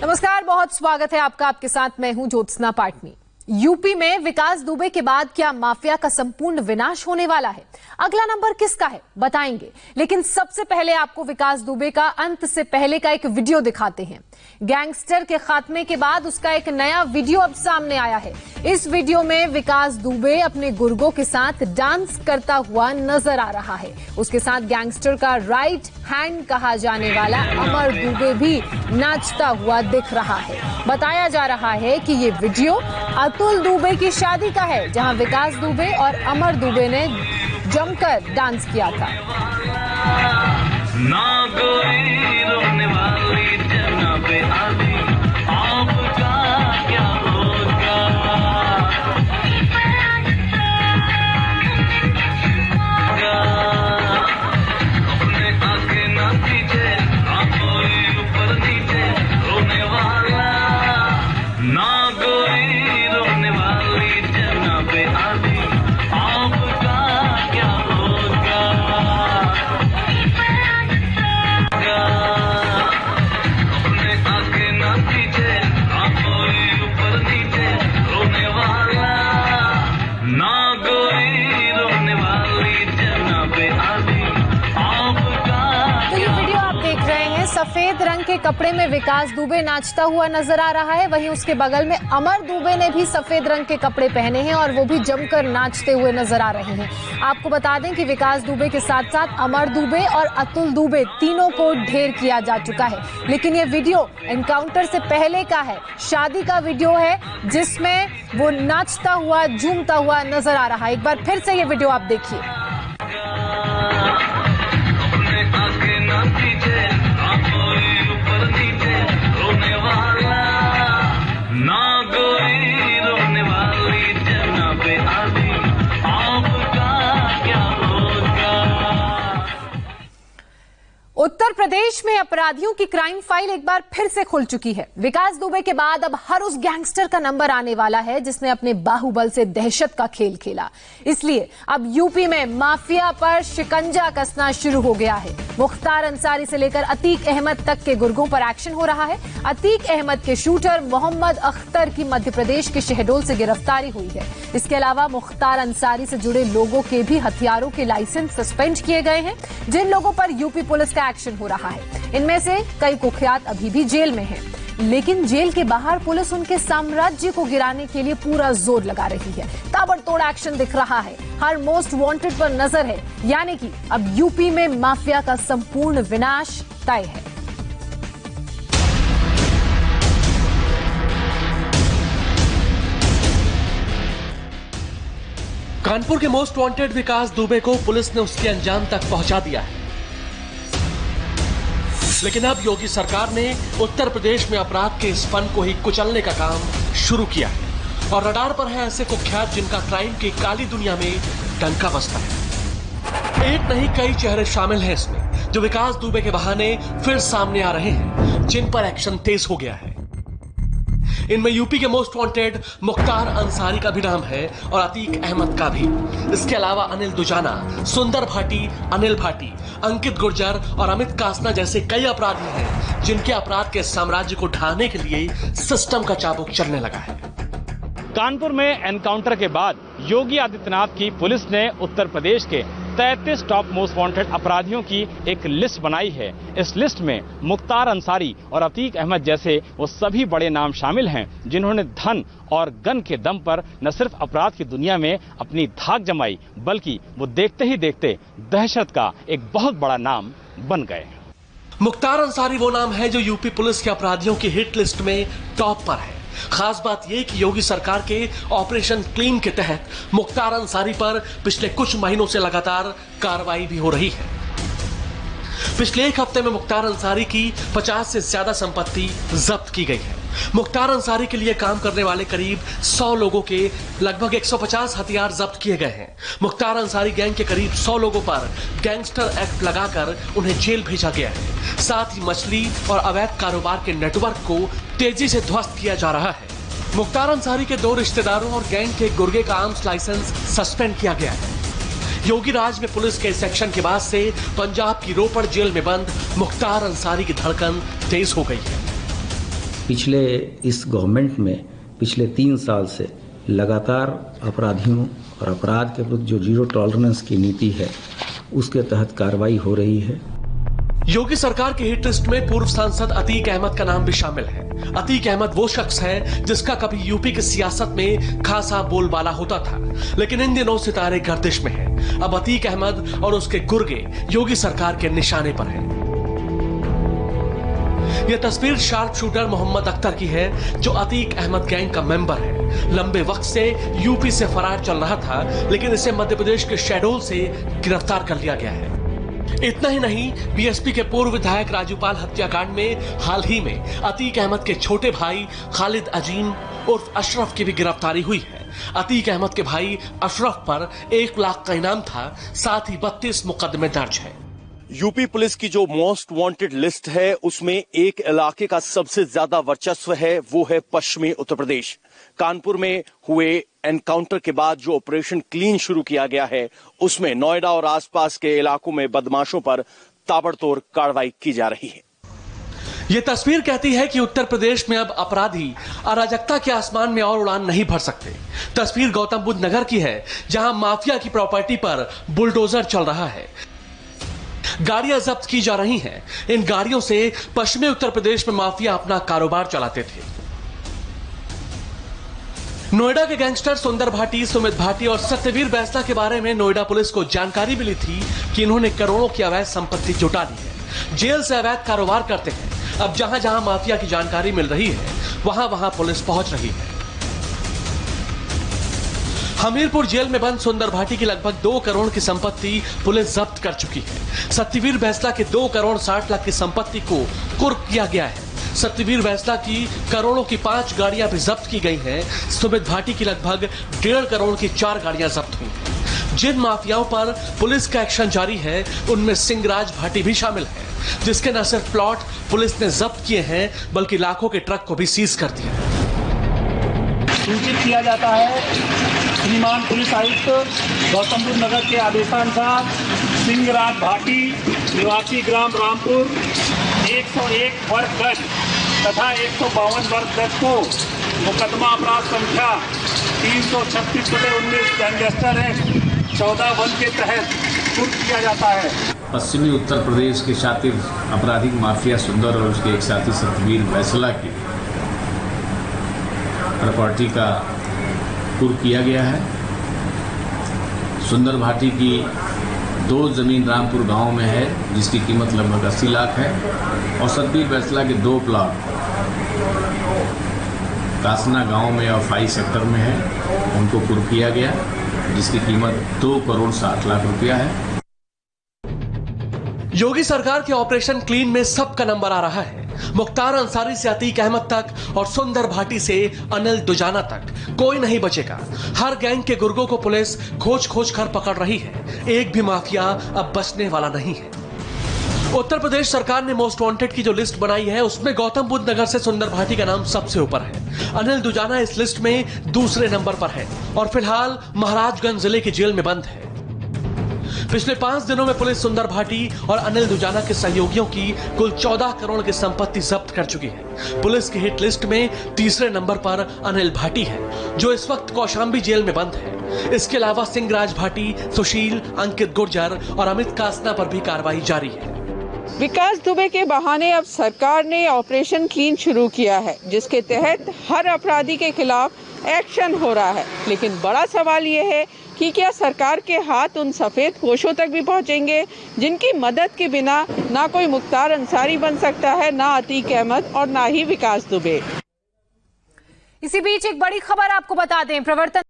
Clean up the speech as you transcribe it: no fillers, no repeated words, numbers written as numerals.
नमस्कार, बहुत स्वागत है आपका। आपके साथ मैं हूं ज्योत्सना पाटनी। यूपी में विकास दुबे के बाद क्या माफिया का संपूर्ण विनाश होने वाला है? अगला नंबर किसका है बताएंगे, लेकिन सबसे पहले आपको विकास दुबे का अंत से पहले का एक वीडियो दिखाते हैं। गैंगस्टर के खात्मे के बाद उसका एक नया वीडियो अब सामने आया है। इस वीडियो में विकास दुबे अपने गुर्गों के साथ डांस करता हुआ नजर आ रहा है। उसके साथ गैंगस्टर का राइट हैंड कहा जाने वाला अमर दुबे भी नाचता हुआ दिख रहा है। बताया जा रहा है कि ये वीडियो अतुल दुबे की शादी का है, जहां विकास दुबे और अमर दुबे ने जमकर डांस किया था। ना गोरी रोने वाली जनाबे आदि, आपका क्या होगा? अपने आगे ना पीछे, आप ऊपर नीचे रोने वाला। ना गोरी रोने वाली जनाबे आदि, आपका क्या होगा? अपने आगे ना पीछे, आप ऊपर नीचे रोने वाला। ना गोरी रोने वाली जनाबे आदि, आपका। तो ये वीडियो आप देख रहे हैं, सफेद रंग के कपड़े में विकास दुबे नाचता हुआ नजर आ रहा है। वहीं उसके बगल में अमर दुबे ने भी सफेद रंग के कपड़े पहने हैं और वो भी जमकर नाचते हुए नजर आ रहे हैं। आपको बता दें कि विकास दुबे के साथ साथ अमर दुबे और अतुल दुबे तीनों को ढेर किया जा चुका है। लेकिन ये वीडियो एनकाउंटर से पहले का है, शादी का वीडियो है, जिसमें वो नाचता हुआ झूमता हुआ नजर आ रहा है। एक बार फिर से ये वीडियो आप देखिए। अपने आगे ना पीछे, आप ऊपर नीचे रोने वाला। ना गोरी रोने वाली जनाबे आदि, आपका क्या होगा? उत्तर प्रदेश में अपराधियों की क्राइम फाइल एक बार फिर से खुल चुकी है। विकास दुबे के बाद अब हर उस गैंगस्टर का नंबर आने वाला है जिसने अपने बाहुबल से दहशत का खेल खेला। इसलिए अब यूपी में माफिया पर शिकंजा कसना शुरू हो गया है। मुख्तार अंसारी से लेकर अतीक अहमद तक के गुर्गों पर एक्शन हो रहा है। अतीक अहमद के शूटर मोहम्मद अख्तर की मध्य प्रदेश के शहडोल से गिरफ्तारी हुई है। इसके अलावा मुख्तार अंसारी से जुड़े लोगों के भी हथियारों के लाइसेंस सस्पेंड किए गए हैं, जिन लोगों पर यूपी पुलिस का एक्शन हो रहा है। इनमें से कई कुख्यात अभी भी जेल में हैं, लेकिन जेल के बाहर पुलिस उनके साम्राज्य को गिराने के लिए पूरा जोर लगा रही है। ताबड़तोड़ एक्शन दिख रहा है, हर मोस्ट वांटेड पर नजर है, यानी कि अब यूपी में माफिया का संपूर्ण विनाश तय है। कानपुर के मोस्ट वांटेड विकास दुबे को पुलिस ने उसके अंजाम तक पहुंचा दिया है, लेकिन अब योगी सरकार ने उत्तर प्रदेश में अपराध के इस फन को ही कुचलने का काम शुरू किया है और रडार पर है ऐसे कुख्यात जिनका क्राइम की काली दुनिया में डंका बजता है। एक नहीं कई चेहरे शामिल हैं इसमें, जो विकास दुबे के बहाने फिर सामने आ रहे हैं, जिन पर एक्शन तेज हो गया है। इनमें यूपी के मोस्ट वांटेड मुख्तार अंसारी का भी नाम है और अतीक अहमद का भी। इसके अलावा अनिल दुजाना, सुंदर भाटी, अनिल भाटी, अंकित गुर्जर और अमित कासना जैसे कई अपराधी हैं, जिनके अपराध के साम्राज्य को ढाने के लिए सिस्टम का चाबुक चलने लगा है। कानपुर में एनकाउंटर के बाद योगी आदित्यनाथ की पुलिस ने उत्तर प्रदेश के 33 टॉप मोस्ट वांटेड अपराधियों की एक लिस्ट बनाई है। इस लिस्ट में मुख्तार अंसारी और अतीक अहमद जैसे वो सभी बड़े नाम शामिल हैं, जिन्होंने धन और गन के दम पर न सिर्फ अपराध की दुनिया में अपनी धाक जमाई, बल्कि वो देखते ही देखते दहशत का एक बहुत बड़ा नाम बन गए। मुख्तार अंसारी वो नाम है जो यूपी पुलिस के अपराधियों की हिट लिस्ट में टॉप पर है। खास बात यह कि योगी सरकार के ऑपरेशन क्लीन के तहत मुख्तार अंसारी पर पिछले कुछ महीनों से लगातार कार्रवाई भी हो रही है। पिछले एक हफ्ते में मुख्तार अंसारी की 50 से ज्यादा संपत्ति जब्त की गई है। मुख्तार अंसारी के लिए काम करने वाले करीब 100 लोगों के लगभग 150 हथियार जब्त किए गए हैं। मुख्तार अंसारी गैंग के करीब 100 लोगों पर गैंगस्टर एक्ट लगाकर उन्हें जेल भेजा गया है। साथ ही मछली और अवैध कारोबार के नेटवर्क को तेजी से ध्वस्त किया जा रहा है। मुख्तार अंसारी के 2 रिश्तेदारों और गैंग के गुर्गे का आर्म्स लाइसेंस सस्पेंड किया गया है। योगी राज में पुलिस के इस एक्शन के बाद से पंजाब की रोपड़ जेल में बंद मुख्तार अंसारी की धड़कन तेज हो गई है। पिछले इस गवर्नमेंट में पिछले 3 साल से लगातार अपराधियों और अपराध के विरुद्ध जो जीरो टॉलरेंस की नीति है उसके तहत कार्रवाई हो रही है। योगी सरकार की हिट लिस्ट में पूर्व सांसद अतीक अहमद का नाम भी शामिल है। अतीक अहमद वो शख्स है जिसका कभी यूपी की सियासत में खासा बोलबाला होता था, लेकिन इन दिनों सितारे गर्दिश में हैं। अब अतीक अहमद और उसके गुर्गे योगी सरकार के निशाने पर हैं। यह तस्वीर शार्प शूटर मोहम्मद अख्तर की है, जो अतीक अहमद गैंग का मेंबर है। लंबे वक्त से यूपी से फरार चल रहा था, लेकिन इसे मध्य प्रदेश के शहडोल से गिरफ्तार कर लिया गया है। इतना ही नहीं, बीएसपी के पूर्व विधायक राजूपाल हत्याकांड में हाल ही में अतीक अहमद के छोटे भाई खालिद अजीम उर्फ अशरफ की भी गिरफ्तारी हुई है। अतीक अहमद के भाई अशरफ पर 1 लाख का इनाम था, साथ ही 32 मुकदमे दर्ज है। यूपी पुलिस की जो मोस्ट वांटेड लिस्ट है उसमें एक इलाके का सबसे ज्यादा वर्चस्व है, वो है पश्चिमी उत्तर प्रदेश। कानपुर में हुए एनकाउंटर के बाद जो ऑपरेशन क्लीन शुरू किया गया है उसमें नोएडा और आसपास के इलाकों में बदमाशों पर ताबड़तोड़ कार्रवाई की जा रही है। ये तस्वीर कहती है कि उत्तर प्रदेश में अब अपराधी अराजकता के आसमान में और उड़ान नहीं भर सकते। तस्वीर गौतम बुद्ध नगर की है, जहां माफिया की प्रॉपर्टी पर बुलडोजर चल रहा है। गाड़ियां जब्त की जा रही हैं। इन गाड़ियों से पश्चिमी उत्तर प्रदेश में माफिया अपना कारोबार चलाते थे। नोएडा के गैंगस्टर सुंदर भाटी, सुमित भाटी और सत्यवीर बैसला के बारे में नोएडा पुलिस को जानकारी मिली थी कि इन्होंने करोड़ों की अवैध संपत्ति जुटा ली है, जेल से अवैध कारोबार करते हैं। अब जहां जहां माफिया की जानकारी मिल रही है, वहां वहां पुलिस पहुंच रही है। हमीरपुर जेल में बंद सुंदर भाटी की लगभग 2 करोड़ की संपत्ति पुलिस जब्त कर चुकी है। सत्यवीर बैसला के 2 करोड़ 60 लाख की संपत्ति को कुर्क किया गया है। सत्यवीर बैसला की करोड़ों की 5 गाड़ियां भी जब्त की गई हैं। सुमित भाटी की लगभग 1.5 करोड़ की 4 गाड़ियां जब्त हुई हैं। जिन माफियाओं पर पुलिस का एक्शन जारी है, उनमें सिंगराज भाटी भी शामिल है, जिसके न सिर्फ प्लॉट पुलिस ने जब्त किए हैं, बल्कि लाखों के ट्रक को भी सीज कर दिया है। सूचित किया जाता है श्रीमान पुलिस आयुक्त गौतम बुद्ध नगर के आदेशानुसार सिंगराज भाटी निवासी ग्राम रामपुर 101 वर्ग गज तथा 152 वर्ग गज को मुकदमा अपराध संख्या 336/19 गैंगस्टर एक्ट 14(1) के तहत कुर्क किया जाता है। पश्चिमी उत्तर प्रदेश के शातिर आपराधिक माफिया सुंदर और उसके एक साथी सत्यवीर बैसला की प्रॉपर्टी का कुर्क किया गया है। सुंदर भाटी की 2 जमीन रामपुर गांव में है, जिसकी कीमत लगभग 80 लाख है, और सत्यवीर बैसला के 2 प्लॉट कासना गांव में और 5 सेक्टर में है, उनको कुर्क किया गया, जिसकी कीमत 2 करोड़ 60 लाख रुपया है। योगी सरकार के ऑपरेशन क्लीन में सबका नंबर आ रहा है। मुख्तार अंसारी से अतीक अहमद तक और सुंदर भाटी से अनिल दुजाना तक कोई नहीं बचेगा। हर गैंग के गुर्गों को पुलिस खोज खोज कर पकड़ रही है। एक भी माफिया अब बचने वाला नहीं है। उत्तर प्रदेश सरकार ने मोस्ट वांटेड की जो लिस्ट बनाई है, उसमें गौतम बुद्ध नगर से सुंदर भाटी का नाम सबसे ऊपर है। अनिल दुजाना इस लिस्ट में दूसरे नंबर पर है और फिलहाल महाराजगंज जिले की जेल में बंद है। पिछले 5 दिनों में पुलिस सुंदर भाटी और अनिल दुजाना के सहयोगियों की कुल 14 करोड़ की संपत्ति जब्त कर चुकी है। पुलिस की हिट लिस्ट में तीसरे नंबर पर अनिल भाटी है, जो इस वक्त कौशाम्बी जेल में बंद है। इसके अलावा सिंगराज भाटी, सुशील, अंकित गुर्जर और अमित कासना पर भी कार्रवाई जारी है। विकास दुबे के बहाने अब सरकार ने ऑपरेशन क्लीन शुरू किया है, जिसके तहत हर अपराधी के खिलाफ एक्शन हो रहा है। लेकिन बड़ा सवाल ये है कि क्या सरकार के हाथ उन सफेद पोशों तक भी पहुंचेंगे जिनकी मदद के बिना ना कोई मुख्तार अंसारी बन सकता है, ना अतीक अहमद और ना ही विकास दुबे। इसी बीच एक बड़ी खबर आपको बता दें, प्रवर्तन